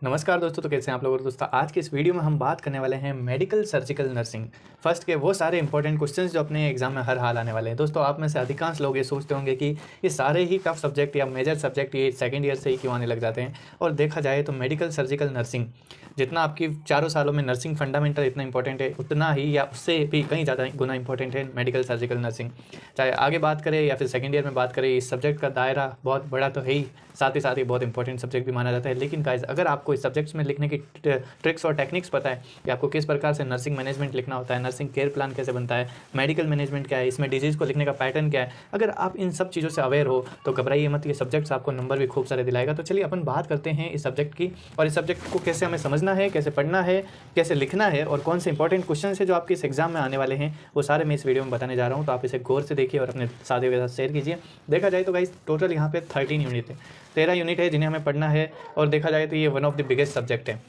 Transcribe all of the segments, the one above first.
नमस्कार दोस्तों, तो कैसे हैं आप लोग। दोस्तों आज के इस वीडियो में हम बात करने वाले हैं मेडिकल सर्जिकल नर्सिंग फर्स्ट के वो सारे इंपॉर्टेंट क्वेश्चंस जो अपने एग्जाम में हर हाल आने वाले हैं। दोस्तों आप में से अधिकांश लोग ये सोचते होंगे कि ये सारे ही टफ सब्जेक्ट या मेजर सब्जेक्ट ये सेकंड ईयर से ही क्यों आने लग जाते हैं। और देखा जाए तो मेडिकल सर्जिकल नर्सिंग जितना आपकी चारों सालों में नर्सिंग फंडामेंटल इतना इंपॉर्टेंट है, उतना ही या उससे भी कहीं ज़्यादा गुना इंपॉर्टेंट है मेडिकल सर्जिकल नर्सिंग। चाहे आगे बात करें या फिर सेकंड ईयर में बात करें, इस सब्जेक्ट का दायरा बहुत बड़ा तो है ही, साथ ही बहुत इंपॉर्टेंट सब्जेक्ट भी माना जाता है। लेकिन गाइस, अगर आपको इस सब्जेक्ट्स में लिखने की ट्रिक्स और टेक्निक्स पता है कि आपको किस प्रकार से नर्सिंग मैनेजमेंट लिखना होता है, नर्सिंग केयर प्लान कैसे बनता है, मेडिकल मैनेजमेंट क्या है, इसमें डिजीज़ को लिखने का पैटर्न क्या है, अगर आप इन सब चीज़ों से अवेयर हो तो घबराइए मत। ये सब्जेक्ट्स आपको नंबर भी खूब सारे दिलाएगा। तो चलिए अपन बात करते हैं इस सब्जेक्ट की, और इस सब्जेक्ट को कैसे हमें समझना है, कैसे पढ़ना है, कैसे लिखना है, और कौन से इंपॉर्टेंट क्वेश्चन है जो आपके इस एग्जाम में आने वाले हैं, वो सारे मैं इस वीडियो में बताने जा रहा हूँ। तो आप इसे गौर से देखिए और अपने साथियों के साथ शेयर कीजिए। देखा जाए तो गाइस, टोटल यहाँ पे 13 यूनिट है, 13 यूनिट है जिन्हें हमें पढ़ना है। और देखा जाए तो ये one of the biggest subject है।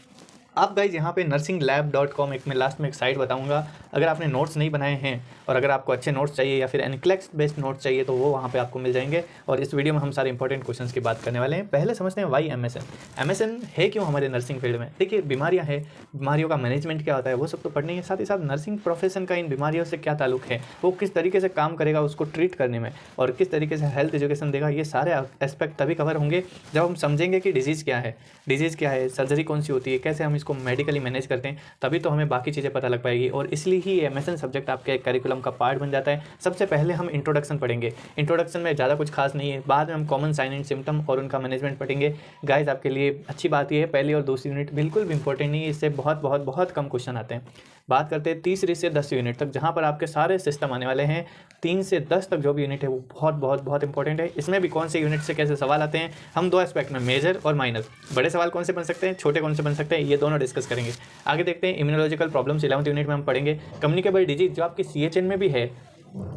आप गाइज यहाँ पे nursing-lab.com एक मैं लास्ट में एक साइट बताऊंगा। अगर आपने नोट्स नहीं बनाए हैं और अगर आपको अच्छे नोट्स चाहिए या फिर एनक्लेक्स बेस्ड नोट्स चाहिए तो वो वहाँ पे आपको मिल जाएंगे। और इस वीडियो में हम सारे इंपॉर्टेंट क्वेश्चंस की बात करने वाले हैं। पहले समझते हैं वाई एमएसएन है क्यों हमारे नर्सिंग फील्ड में। देखिए, बीमारियाँ हैं, बीमारियों का मैनेजमेंट क्या होता है वो सब तो पढ़नी है, साथ ही साथ नर्सिंग प्रोफेशन का इन बीमारियों से क्या ताल्लुक है, वो किस तरीके से काम करेगा उसको ट्रीट करने में, और किस तरीके से हेल्थ एजुकेशन देगा। ये सारे एस्पेक्ट तभी कवर होंगे जब हम समझेंगे कि डिजीज़ क्या है, सर्जरी कौन सी होती है, कैसे हम इसको मेडिकली मैनेज करते हैं, तभी तो हमें बाकी चीज़ें पता लग पाएगी। और इसलिए ही एमएसएन सब्जेक्ट आपके करिकुलम का पार्ट बन जाता है। सबसे पहले हम इंट्रोडक्शन पढ़ेंगे। इंट्रोडक्शन में ज़्यादा कुछ खास नहीं है, बाद में हम कॉमन साइन एंड सिम्टम और उनका मैनेजमेंट पढ़ेंगे। गाइस, आपके लिए अच्छी बात यह है, पहली और दूसरी यूनिट बिल्कुल भी इंपॉर्टेंट नहीं है, इससे बहुत कम क्वेश्चन आते हैं। बात करते हैं तीसरी से 10 यूनिट तक, जहाँ पर आपके सारे सिस्टम आने वाले हैं। 3 से 10 तक जो भी यूनिट है वो बहुत इंपॉर्टेंट है। इसमें भी कौन से यूनिट से कैसे सवाल आते हैं, हम दो एस्पेक्ट में, मेजर और माइनर, बड़े सवाल कौन से बन सकते हैं, छोटे कौन से बन सकते हैं, ये दोनों डिस्कस करेंगे। आगे देखते हैं इम्यूनोलॉजिकल प्रॉब्लम्स, 11th यूनिट में हम पढ़ेंगे। कम्युनिकेबल डिजीज जो आपकी सीएचएन में भी है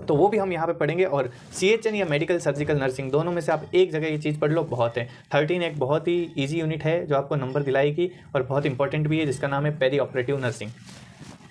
तो वो भी हम यहाँ पे पढ़ेंगे। और सीएचएन या मेडिकल सर्जिकल नर्सिंग दोनों में से आप एक जगह ये चीज़ पढ़ लो, बहुत है। 13 एक बहुत ही ईजी यूनिट है जो आपको नंबर दिलाएगी और बहुत इंपॉर्टेंट भी है, जिसका नाम है पेरी ऑपरेटिव नर्सिंग।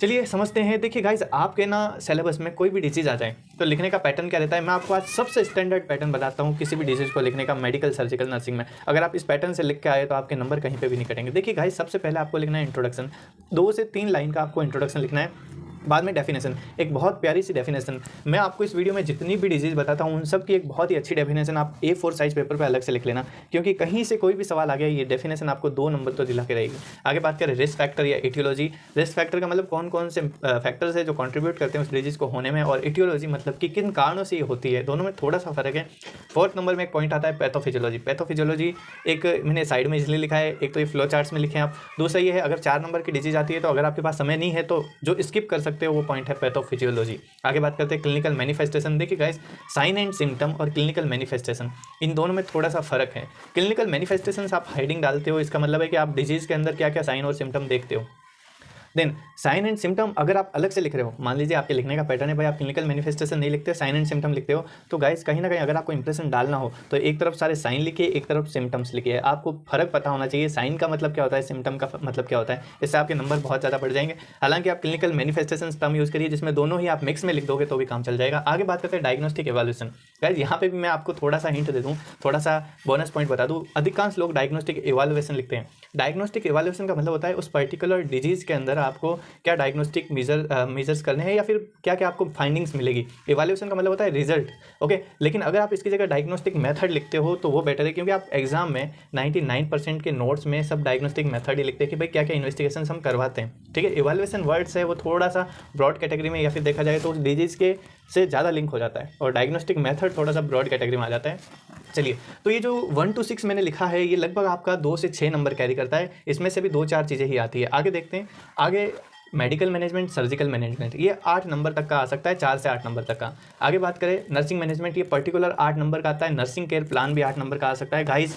चलिए समझते हैं। देखिए गाइस, आपके ना सिलेबस में कोई भी डिजीज़ आ जाए तो लिखने का पैटर्न क्या रहता है, मैं आपको आज सबसे स्टैंडर्ड पैटर्न बताता हूँ किसी भी डिजीज़ को लिखने का मेडिकल सर्जिकल नर्सिंग में। अगर आप इस पैटर्न से लिख के आए तो आपके नंबर कहीं पे भी नहीं कटेंगे। देखिए गाइस, सबसे पहले आपको लिखना है इंट्रोडक्शन, 2 से 3 लाइन का आपको इंट्रोडक्शन लिखना है। बाद में डेफिनेशन, एक बहुत प्यारी सी डेफिनेशन। मैं आपको इस वीडियो में जितनी भी डिजीज़ बताता हूँ उन सब की एक बहुत ही अच्छी डेफिनेशन आप A4 साइज पेपर पे अलग से लिख लेना, क्योंकि कहीं से कोई भी सवाल आ गया ये डेफिनेशन आपको 2 नंबर तो दिला के रहेगी। आगे बात करें रिस्क फैक्टर या एटियोलॉजी। रिस्क फैक्टर का मतलब कौन से फैक्टर्स है जो कंट्रीब्यूट करते हैं उस डिजीज़ को होने में, और एटियोलॉजी मतलब कि किन कारणों से ये होती है। दोनों में थोड़ा सा फर्क है। 4th नंबर में एक पॉइंट आता है पैथोफिजियोलॉजी। पैथोफिजियोलॉजी एक मैंने साइड में इसलिए लिखा है, एक तो ये फ्लो चार्ट्स में लिखे हैं आप, दूसरा ये है अगर 4 नंबर की डिजीज़ आती है तो अगर आपके पास समय नहीं है तो जो स्किप कर सकते हो वो पॉइंट है पैथोफिजियोलॉजी। आगे बात करते हैं क्लिनिकल मैनिफेस्टेशन। देखिए गाइस, साइन एंड सिम्टम और क्लिनिकल मैनिफेस्टेशन इन दोनों में थोड़ा सा फर्क है। क्लिनिकल मैनिफेस्टेशन आप हाइडिंग डालते हो, इसका मतलब है कि आप डिजीज़ के अंदर क्या क्या साइन और सिम्टम देखते हो। देन साइन एंड सिम्टम अगर आप अलग से लिख रहे हो, मान लीजिए आपके लिखने का पैटर्न है भाई, आप क्लिनिकल मैनिफेस्टेशन नहीं लिखते, साइन एंड सिम्टम लिखते हो, तो गाइस कहीं ना कहीं अगर आपको इंप्रेशन डालना हो तो एक तरफ सारे साइन लिखिए, एक तरफ सिम्टम्स लिखिए। आपको फर्क पता होना चाहिए, साइन का मतलब क्या होता है, सिम्टम का मतलब क्या होता है, इससे आपके नंबर बहुत ज़्यादा बढ़ जाएंगे। हालांकि आप क्लिनिकल मैनिफेस्टेशन टर्म यूज़ करिए जिसमें दोनों ही आप मिक्स में लिख दोगे तो भी काम चल जाएगा। आगे बात करते हैं डायग्नोस्टिक एवैल्यूएशन। गाइस, यहाँ पे भी मैं आपको थोड़ा सा हिंट दे दूँ, थोड़ा सा बोनस पॉइंट बता दूँ। अधिकांश लोग डायग्नोस्टिक एवैल्यूएशन लिखते हैं। डायग्नोस्टिक एवैल्यूएशन का मतलब होता है उस पर्टिकुलर डिजीज़ के अंदर आपको क्या डायग्नोस्टिक मेजर्स करने हैं या फिर क्या क्या आपको फाइंडिंग्स मिलेगी। इवैल्यूएशन का मतलब होता है रिजल्ट, ओके। लेकिन अगर आप इसकी जगह डायग्नोस्टिक मेथड लिखते हो तो वो बेटर है, क्योंकि आप एग्जाम में 99% के नोट्स में सब डायग्नोस्टिक मेथड ही लिखते हैं कि भाई क्या क्या इन्वेस्टिगेशन हम करवाते हैं, ठीक है। इवैल्यूएशन वर्ड्स है वो थोड़ा सा ब्रॉड कैटेगरी में या फिर देखा जाए तो उस डिजीज़ के से ज़्यादा लिंक हो जाता है, और डायग्नोस्टिक मेथड थोड़ा सा ब्रॉड कैटेगरी में आ जाता है। चलिए, तो ये जो 1 to 6 मैंने लिखा है ये लगभग आपका 2 से 6 नंबर कैरी करता है, इसमें से भी 2-4 चीज़ें ही आती है। आगे देखते हैं। आगे मेडिकल मैनेजमेंट, सर्जिकल मैनेजमेंट, ये 8 नंबर तक का आ सकता है, 4 से 8 नंबर तक का। आगे बात करें नर्सिंग मैनेजमेंट, ये पर्टिकुलर 8 नंबर का आता है। नर्सिंग केयर प्लान भी 8 नंबर का आ सकता है। गाइस,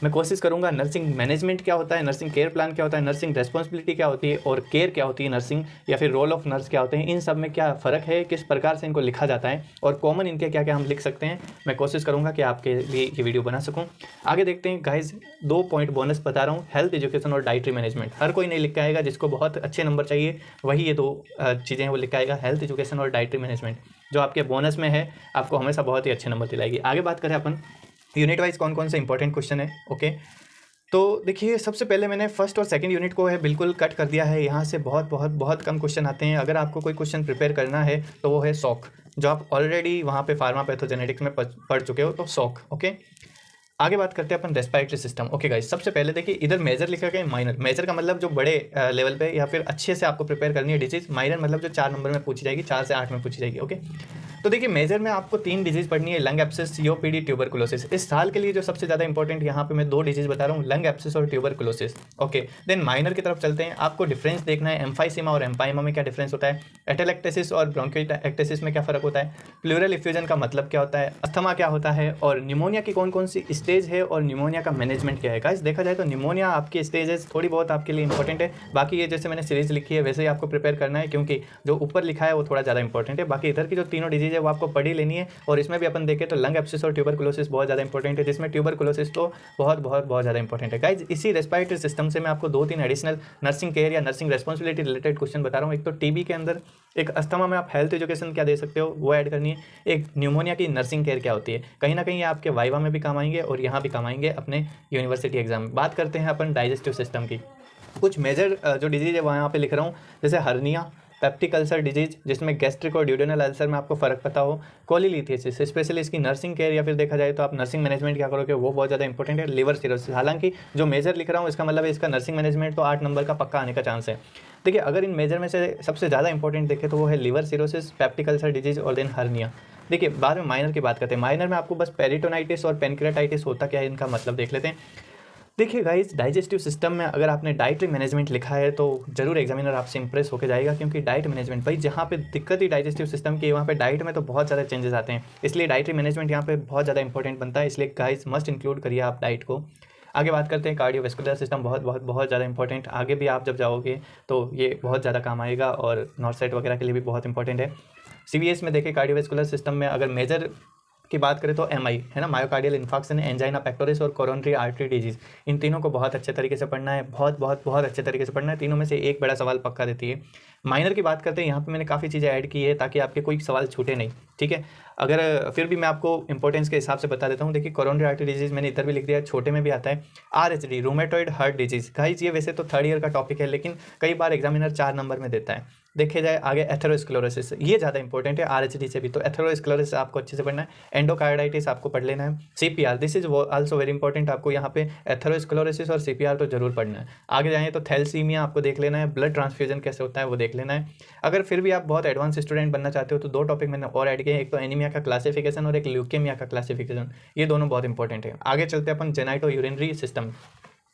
मैं कोशिश करूंगा नर्सिंग मैनेजमेंट क्या होता है, नर्सिंग केयर प्लान क्या होता है, नर्सिंग रेस्पॉन्सिबिलिटी क्या होती है और केयर क्या होती है, नर्सिंग या फिर रोल ऑफ नर्स क्या होते हैं, इन सब में क्या फ़र्क है, किस प्रकार से इनको लिखा जाता है और कॉमन इनके क्या क्या हम लिख सकते हैं, मैं कोशिश करूंगा कि आपके लिए ये वीडियो बना सकूं। आगे देखते हैं गाइज, 2 पॉइंट बोनस बता रहा हूँ, हेल्थ एजुकेशन और डाइटरी मैनेजमेंट। हर कोई नहीं लिख के आएगा, जिसको बहुत अच्छे नंबर चाहिए वही ये 2 चीज़ें हैं वो लिख के आएगा, हेल्थ एजुकेशन और डाइटरी मैनेजमेंट, जो आपके बोनस में है, आपको हमेशा बहुत ही अच्छे नंबर दिलाएगी। आगे बात करें अपन यूनिट वाइज कौन कौन से इंपॉर्टेंट क्वेश्चन है, ओके। तो देखिए, सबसे पहले मैंने फर्स्ट और सेकंड यूनिट को है बिल्कुल कट कर दिया है। यहाँ से बहुत बहुत बहुत कम क्वेश्चन आते हैं। अगर आपको कोई क्वेश्चन प्रिपेयर करना है तो वो है सॉक, जो आप ऑलरेडी वहाँ पे फार्मा पैथोजेनेटिक्स में पढ़ चुके हो, तो सॉक। ओके, आगे बात करते हैं अपन रेस्पिरेटरी सिस्टम। ओके गाइस, सबसे पहले देखिए इधर मेजर लिखा गया है, माइनर। मेजर का मतलब जो बड़े लेवल पे या फिर अच्छे से आपको प्रिपेयर करनी है डिजीज। माइनर मतलब जो 4 नंबर में पूछी जाएगी, 4 से 8 में पूछी जाएगी। ओके, तो देखिए मेजर में आपको 3 डिजीज पढ़नी है, लंग एब्सेस, सीओपीडी, ट्यूबरकुलोसिस। इस साल के लिए जो सबसे ज़्यादा इंपॉर्टेंट यहाँ पे मैं 2 डिजीज बता रहा हूँ, लंग एब्सेस और ट्यूबरकुलोसिस। ओके, देन माइनर की तरफ चलते हैं। आपको डिफरेंस देखना है, एम्फाइसीमा और एम्पाइमा में क्या डिफरेंस होता है, एटेलेक्टेसिस और ब्रोंकियोलेक्टेसिस में क्या फ़र्क होता है, प्लूरल इफ्यूजन का मतलब क्या होता है, अस्थमा क्या होता है, और निमोनिया की कौन कौन सी स्टेज है और निमोनिया का मैनेजमेंट क्या है। गाइस देखा जाए तो निमोनिया आपकी स्टेजेस थोड़ी बहुत आपके लिए इंपॉर्टेंट है। बाकी ये जैसे मैंने सीरीज लिखी है वैसे ही आपको प्रिपेयर करना है, क्योंकि जो ऊपर लिखा है वो थोड़ा ज़्यादा इंपॉर्टेंट है। बाकी इधर की जो तीनों डिजीज है वो आपको पढ़ी लेनी है। और इसमें भी अपन देखें तो लंग एब्सेस और ट्यूबरकुलोसिस बहुत ज़्यादा इंपॉर्टेंट है, जिसमें ट्यूबरकुलोसिस तो बहुत बहुत बहुत ज़्यादा इंपॉर्टेंट है। गाइस इसी रेस्पिरेटरी सिस्टम से मैं आपको 2-3 एडिशनल नर्सिंग केयर या नर्सिंग रेस्पॉन्सिबिलिटी रिलेटेड क्वेश्चन बता रहा हूँ। एक तो टीबी के अंदर, एक अस्थमा में आप हेल्थ एजुकेशन क्या दे सकते हो वो ऐड करनी है, एक न्यूमोनिया की नर्सिंग केयर क्या होती है। कहीं ना कहीं आपके वाइवा में भी काम आएंगे और यहाँ भी काम आएंगे अपने यूनिवर्सिटी एग्जाम में। बात करते हैं अपन डाइजेस्टिव सिस्टम की। कुछ मेजर जो डिजीज है वहाँ पे लिख रहा हूँ, जैसे हर्निया, पेप्टिक अल्सर डिजीज जिसमें गैस्ट्रिक और ड्यूडेनल अल्सर में आपको फर्क पता हो, कोलीलिथियासिस, स्पेशली इसकी नर्सिंग केयर या फिर देखा जाए तो आप नर्सिंग मैनेजमेंट क्या करोगे वो बहुत ज़्यादा इंपॉर्टेंट है। लिवर सिरोसिस, हालांकि जो मेजर लिख रहा हूँ इसका मतलब है इसका नर्सिंग मैनेजमेंट तो 8 नंबर का पक्का आने का चांस है। देखिए अगर इन मेजर में से सबसे ज़्यादा इंपॉर्टेंट देखें तो वो है liver cirrhosis, peptic ulcer disease और देन हर्निया। देखिए बाद में माइनर की बात करते हैं। माइनर में आपको बस पेरिटोनाइटिस और पेनक्रेटाइटिस होता क्या है इनका मतलब देख लेते हैं। देखिए गाइस, डाइजेस्टिव सिस्टम में अगर आपने डाइटरी मैनेजमेंट लिखा है तो जरूर एग्जामिनर आपसे इंप्रेस होकर जाएगा, क्योंकि डाइट मैनेजमेंट भाई जहाँ पे दिक्कत ही डाइजेस्टिव सिस्टम की है वहाँ पे डाइट में तो बहुत ज़्यादा चेंजेस आते हैं, इसलिए डाइटरी मैनेजमेंट यहाँ पे बहुत ज़्यादा इंपॉर्टेंट बनता है। इसलिए गाइस मस्ट इंक्लूड करिए आप डाइट को। आगे बात करते हैं कार्डियोवैस्कुलर सिस्टम, बहुत बहुत बहुत ज़्यादा इंपॉर्टेंट। आगे भी आप जब जाओगे तो ये बहुत ज़्यादा काम आएगा और नॉर्थ साइड वगैरह के लिए भी बहुत इंपॉर्टेंट है। सीवीएस में देखिए कार्डियोवैस्कुलर सिस्टम में अगर मेजर की बात करें तो एमआई है ना, मायोकार्डियल इन्फार्क्शन, एंजाइना पेक्टोरिस और कोरोनरी आर्टरी डिजीज, इन तीनों को बहुत अच्छे तरीके से पढ़ना है, बहुत बहुत बहुत अच्छे तरीके से पढ़ना है। तीनों में से एक बड़ा सवाल पक्का देती है। माइनर की बात करते हैं, यहाँ पे मैंने काफ़ी चीज़ें ऐड की है ताकि आपके कोई सवाल छूटे नहीं, ठीक है। अगर फिर भी मैं आपको इंपॉर्टेंस के हिसाब से बता देता हूँ। देखिए कोरोनरी आर्टरी डिजीज मैंने इधर भी लिख दिया है, छोटे में भी आता है। RHD, rheumatoid heart disease, guys ये वैसे तो 3rd ईयर का टॉपिक है लेकिन कई बार एग्जामिनर 4 नंबर में देता है। देखे जाए आगे एथेरोस्क्लेरोसिस, ये ज़्यादा इंपॉर्टेंट है आरएचडी से भी, तो एथेरोस्क्लेरोसिस आपको अच्छे से पढ़ना है। एंडोकार्डाइटिस आपको पढ़ लेना है। CPR, this is also very important, आपको यहाँ पे एथेरोस्क्लेरोसिस और सीपीआर तो जरूर पढ़ना है। आगे जाएँ तो थैलेसीमिया आपको देख लेना है, ब्लड ट्रांसफ्यूजन कैसे होता है वो देख लेना है। अगर फिर भी आप बहुत एडवांस स्टूडेंट बनना चाहते हो तो 2 टॉपिक मैंने और ऐड किए, एक तो एनीमिया का क्लासिफिकेशन और एक ल्यूकेमिया का क्लासिफिकेशन, ये दोनों बहुत इंपॉर्टेंट है। आगे चलते हैं अपन जेनाइटो यूरिनरी सिस्टम।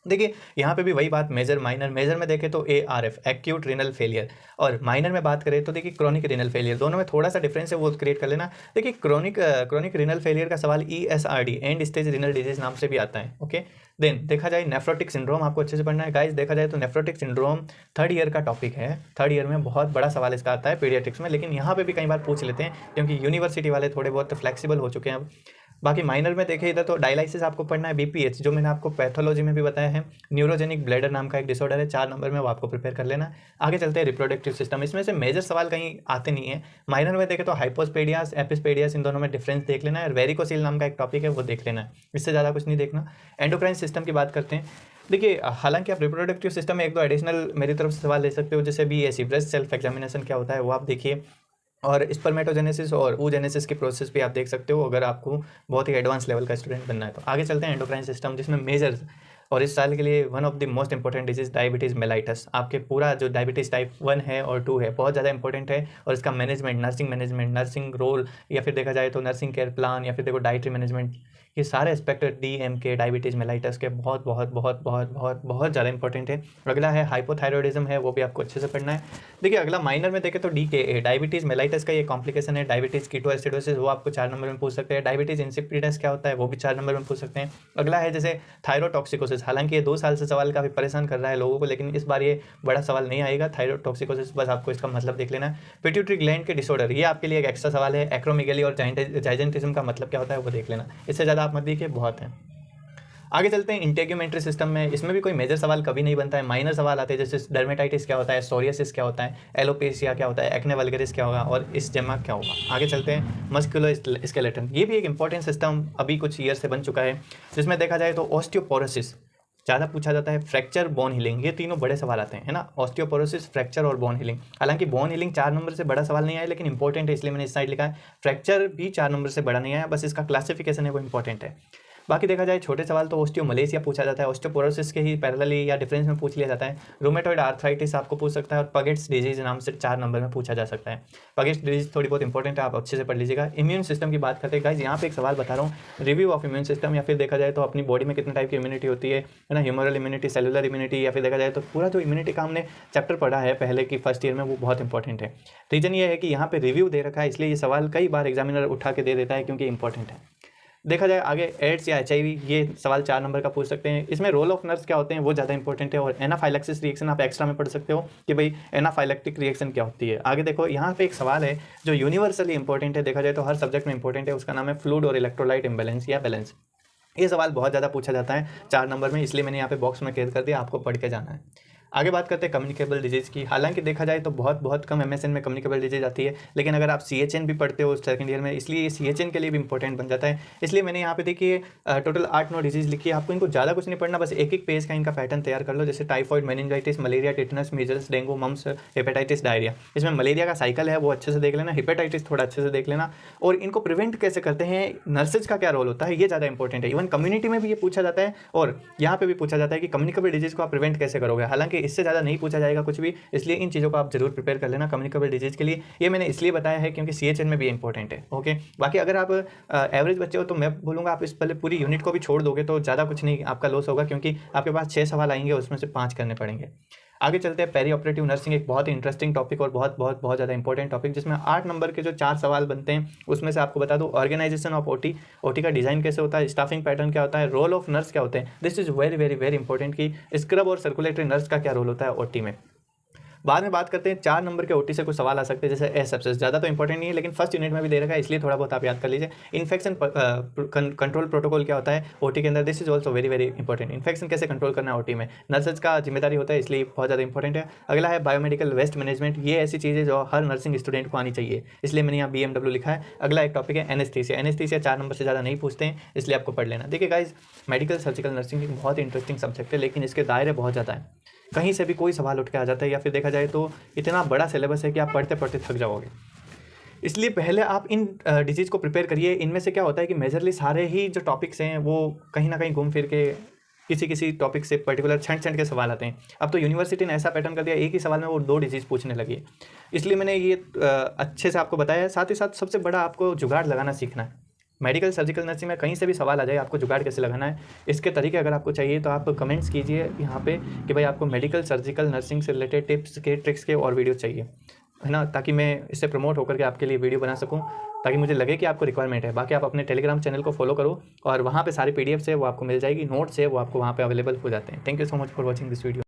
देखिए यहाँ पे भी वही बात, मेजर माइनर। मेजर में देखें तो ARF, एक्यूट रीनल फेलियर, और माइनर में बात करें तो देखिए क्रॉनिक रीनल फेलियर। दोनों में थोड़ा सा डिफरेंस है, वो क्रिएट कर लेना। देखिए क्रॉनिक रीनल फेलियर का सवाल ESRD, and stage renal disease नाम से भी आता है। ओके, देन देखा जाए नेफ्रोटिक सिंड्रोम आपको अच्छे से पढ़ना है। गाइस देखा जाए तो नेफ्रोटिक सिंड्रोम 3rd ईयर का टॉपिक है। 3rd ईयर में बहुत बड़ा सवाल इसका आता है पीडियाट्रिक्स में, लेकिन यहाँ पे भी कई बार पूछ लेते हैं क्योंकि यूनिवर्सिटी वाले थोड़े बहुत फ्लेक्सिबल हो चुके हैं अब। बाकी माइनर में देखें इधर तो डायलिसिस आपको पढ़ना है, BPH जो मैंने आपको पैथोलॉजी में भी बताया है, न्यूरोजेनिक ब्लैडर नाम का एक डिसऑर्डर है, 4 नंबर में वो आपको प्रिपेयर कर लेना है। आगे चलते हैं रिप्रोडक्टिव सिस्टम, इसमें से मेजर सवाल कहीं आते नहीं है। माइनर में देखें तो हाइपोस्पेडियास, एपिस्पेडियास, इन दोनों में डिफरेंस देख लेना है, और वेरिकोसील नाम का एक टॉपिक है वो देख लेना है, इससे ज़्यादा कुछ नहीं देखना। एंडोक्राइन सिस्टम की बात करते हैं। देखिए हालांकि आप रिप्रोडक्टिव सिस्टम में 1-2 एडिशनल मेरी तरफ से सवाल ले सकते हो, जैसे BAC, ब्रेस्ट सेल्फ एग्जामिनेशन क्या होता है वो आप देखिए, और स्पर्मेटोजेनेसिस और oogenesis की प्रोसेस भी आप देख सकते हो अगर आपको बहुत ही एडवांस लेवल का स्टूडेंट बनना है तो। आगे चलते हैं एंडोक्राइन सिस्टम, जिसमें मेजर और इस साल के लिए one of the most important disease diabetes mellitus. आपके पूरा जो डायबिटीज़ टाइप 1 है और 2 है बहुत ज़्यादा इंपॉर्टेंट है, और इसका management, nursing management, nursing role, या फिर देखा जाए तो नर्सिंग केयर प्लान, या फिर देखो डाइटरी मैनेजमेंट, ये सारे एस्पेक्ट DMK डायबिटीज़ मेलाइटस के बहुत बहुत बहुत बहुत बहुत बहुत ज़्यादा इंपॉर्टेंट है। अगला है हाइपोथायरॉयडिज्म है, वो भी आपको अच्छे से पढ़ना है। देखिए अगला माइनर में देखें तो DKA, डायबिटीज़ मेलाइटस का ये कॉम्प्लिकेशन है। डायबिटीज़ कीटोएसिडोसिस, वो आपको 4 नंबर में पूछ सकते हैं। डायबिटीज़ इंसिपिडस क्या होता है वो भी 4 नंबर में पूछ सकते हैं। अगला है जैसे थायरोटॉक्सिकोसिस, हालांकि ये 2 साल से सवाल काफ़ी परेशान कर रहा है लोगों को, लेकिन इस बार ये बड़ा सवाल नहीं आएगा। थायरोटॉक्सिकोसिस बस आपको इसका मतलब देख लेना है। पिट्यूटरी ग्लैंड के डिसऑर्डर, ये आपके लिए एक एक्स्ट्रा सवाल है। एक्रोमेगेली और जाइजेंटिज्म का मतलब क्या होता है वो देख लेना, इससे ज़्यादा आप मत देखिए, बहुत है। आगे चलते हैं इंटेग्यूमेंट्री सिस्टम में, इसमें भी कोई मेजर सवाल कभी नहीं बनता है, माइनर सवाल आते हैं जैसे डर्मेटाइटिस क्या होता है, सोरियासिस क्या होता है, एलोपेशिया क्या होता है, एक्ने वल्गरिस क्या होगा, और इस्जेमा क्या होगा। आगे चलते हैं मस्कुलोस्केलेटन, ये भी एक इंपॉर्टेंट सिस्टम अभी कुछ ईयर से बन चुका है, जिसमें देखा जाए तो ऑस्टियोपोरोसिस, ज़्यादा पूछा जाता है फ्रैक्चर, बोन हीलिंग, ये तीनों बड़े सवाल आते हैं, है ना, ऑस्टियोपोरोसिस, फ्रैक्चर और बोन हीलिंग। हालांकि बोन हीलिंग 4 नंबर से बड़ा सवाल नहीं आया, लेकिन इंपॉर्टेंट है इसलिए मैंने इस साइड लिखा है। फ्रैक्चर भी 4 नंबर से बड़ा नहीं आया, बस इसका क्लासिफिकेशन है वो इंपॉर्टेंट है। बाकी देखा जाए छोटे सवाल तो ऑस्टियोमलेशिया पूछा जाता है, ऑस्टियोपोरोसिस के ही पैरेलली या डिफरेंस में पूछ लिया जाता है। रूमेटॉइड आर्थराइटिस आपको पूछ सकता है, और पगेट्स डिजीज नाम से 4 नंबर में पूछा जा सकता है। पगेट्स डिजीज थोड़ी बहुत इंपॉर्टेंट है, आप अच्छे से पढ़ लीजिएगा। इम्यून सिस्टम की बात करते हैं गाइस, यहाँ पे एक सवाल बता रहा हूँ, रिव्यू ऑफ इम्यून सिस्टम, या फिर देखा जाए तो अपनी बॉडी में कितने टाइप की इम्यूनिटी होती है ना, ह्यूमरल इम्यूनिटी, सेलुलर इम्यूनिटी, या फिर देखा जाए तो पूरा जो इम्यूनिटी का हमने चैप्टर पढ़ा है पहले की फर्स्ट ईयर में, वो बहुत इंपॉर्टेंट है। रीजन ये है कि यहाँ पे रिव्यू दे रखा है, इसलिए ये सवाल कई बार एग्जामिनर उठा के दे देता है क्योंकि इंपॉर्टेंट है। देखा जाए आगे एड्स या HIV, ये सवाल 4 नंबर का पूछ सकते हैं। इसमें रोल ऑफ नर्स क्या होते हैं वो ज़्यादा इंपॉर्टेंट है, और एनाफाइलैक्सिस रिएक्शन आप एक्स्ट्रा में पढ़ सकते हो कि भाई एनाफाइलैक्टिक रिएक्शन क्या होती है। आगे देखो यहाँ पे एक सवाल है जो यूनिवर्सली इंपॉर्टेंट है, देखा जाए तो हर सब्जेक्ट में इंपॉर्टेंट है, उसका नाम है फ्लूइड और इलेक्ट्रोलाइट इम्बैलेंस या बैलेंस। ये सवाल बहुत ज़्यादा पूछा जाता है 4 नंबर में, इसलिए मैंने यहाँ पे बॉक्स में कैद कर दिया, आपको पढ़ के जाना है। आगे बात करते हैं कम्युनिकेबल डिजीज़ की। हालांकि देखा जाए तो बहुत कम MSN में कम्युनिकेबल डिजीज़ आती है, लेकिन अगर आप CHN भी पढ़ते हो सेकंड ईयर में, इसलिए ये CHN के लिए भी इंपॉर्टेंट बन जाता है। इसलिए मैंने यहाँ पे देखिए टोटल 8-9 डिजीज़ लिखी है। आपको इनको ज़्यादा कुछ नहीं पढ़ना, बस एक पेज का इनका पैटर्न तैयार कर लो, जैसे typhoid, meningitis, malaria, tetanus, measles, dengue, mumps, hepatitis, diarrhoea. इसमें मलेरिया का साइकिल है वो अच्छे से देख लेना, हेपेटाइटिस थोड़ा अच्छे से देख लेना, और इनको प्रिवेंट कैसे करते हैं, नर्सेज का क्या रोल होता है, ये ज़्यादा इंपॉर्टेंट है। इवन कम्युनिटी में भी ये पूछा जाता है, और यहाँ पे भी पूछा जाता है कि कम्युनिकेबल डिजीज़ को आप प्रिवेंट कैसे करोगे। हालांकि इससे ज़्यादा नहीं पूछा जाएगा कुछ भी, इसलिए इन चीज़ों को आप जरूर प्रिपेयर कर लेना कम्युनिकेबल डिजीज़ के लिए। ये मैंने इसलिए बताया है क्योंकि CHN में भी इंपॉर्टेंट है। ओके, बाकी अगर आप एवरेज बच्चे हो तो मैं बोलूँगा आप इस पहले पूरी यूनिट को भी छोड़ दोगे तो ज़्यादा कुछ नहीं आपका लॉस होगा, क्योंकि आपके पास 6 सवाल आएंगे, उसमें से 5 करने पड़ेंगे। आगे चलते हैं पेरी ऑपरेटिव नर्सिंग, एक बहुत ही इंटरेस्टिंग टॉपिक और बहुत ज़्यादा इंपॉर्टेंट टॉपिक, जिसमें 8 नंबर के जो 4 सवाल बनते हैं उसमें से आपको बता दूं ऑर्गेनाइजेशन ऑफ OT का डिज़ाइन कैसे होता है, स्टाफिंग पैटर्न क्या होता है, रोल ऑफ नर्स क्या होते हैं। दिस इज़ वेरी इंपॉर्टेंट कि स्क्रब और सर्कुलेटरी नर्स का क्या रोल होता है OT में। बाद में बात करते हैं 4 नंबर के OT से कुछ सवाल आ सकते हैं, जैसे एसेप्सिस, ज़्यादा तो इंपॉर्टेंट नहीं है लेकिन फर्स्ट यूनिट में भी दे रखा है, इसलिए थोड़ा बहुत आप याद कर लीजिए। इन्फेक्शन कंट्रोल प्रोटोकॉल क्या होता है OT के अंदर, this is also very important. Infection कैसे कंट्रोल करना है OT में, नर्सेज का जिम्मेदारी होता है, इसलिए बहुत ज़्यादा इंपॉर्टेंट है। अगला है बायोमेडिकल वेस्ट मैनेजमेंट, ये ऐसी चीज़ है जो हर नर्सिंग स्टूडेंट को आनी चाहिए, इसलिए मैंने यहाँ BMW लिखा है। अगला एक टॉपिक है एनेस्थीसिया 4 नंबर से ज़्यादा नहीं पूछते हैं, इसलिए आपको पढ़ लेना। देखिए गाइज, मेडिकल सर्जिकल नर्सिंग एक बहुत इंटरेस्टिंग सब्जेक्ट है, लेकिन इसके दायरे बहुत ज़्यादा है, कहीं से भी कोई सवाल उठ के आ जाता है, या फिर देखा जाए तो इतना बड़ा सिलेबस है कि आप पढ़ते पढ़ते थक जाओगे। इसलिए पहले आप इन डिजीज़ को प्रिपेयर करिए। इनमें से क्या होता है कि मेजरली सारे ही जो टॉपिक्स हैं वो कहीं ना कहीं घूम फिर के किसी टॉपिक से पर्टिकुलर छंट के सवाल आते हैं। अब तो यूनिवर्सिटी ने ऐसा पैटर्न कर दिया, एक ही सवाल में वो 2 डिजीज़ पूछने लगी है, इसलिए मैंने ये अच्छे से आपको बताया है। साथ ही साथ सबसे बड़ा आपको जुगाड़ लगाना सीखना है। मेडिकल सर्जिकल नर्सिंग में कहीं से भी सवाल आ जाए, आपको जुगाड़ कैसे लगाना है, इसके तरीके अगर आपको चाहिए तो आप कमेंट्स कीजिए यहाँ पे कि भाई आपको मेडिकल सर्जिकल नर्सिंग से रिलेटेड टिप्स के, ट्रिक्स के और वीडियो चाहिए, है ना, ताकि मैं इससे प्रमोट होकर के आपके लिए वीडियो बना सकूँ, ताकि मुझे लगे कि आपको रिक्वायरमेंट है। बाकी आप अपने टेलीग्राम चैनल को फॉलो करो, और वहाँ पे सारी PDFs है वो आपको मिल जाएगी, नोट्स है वो आपको वहाँ पे अवेलेबल हो जाते हैं। Thank you so much for watching this video.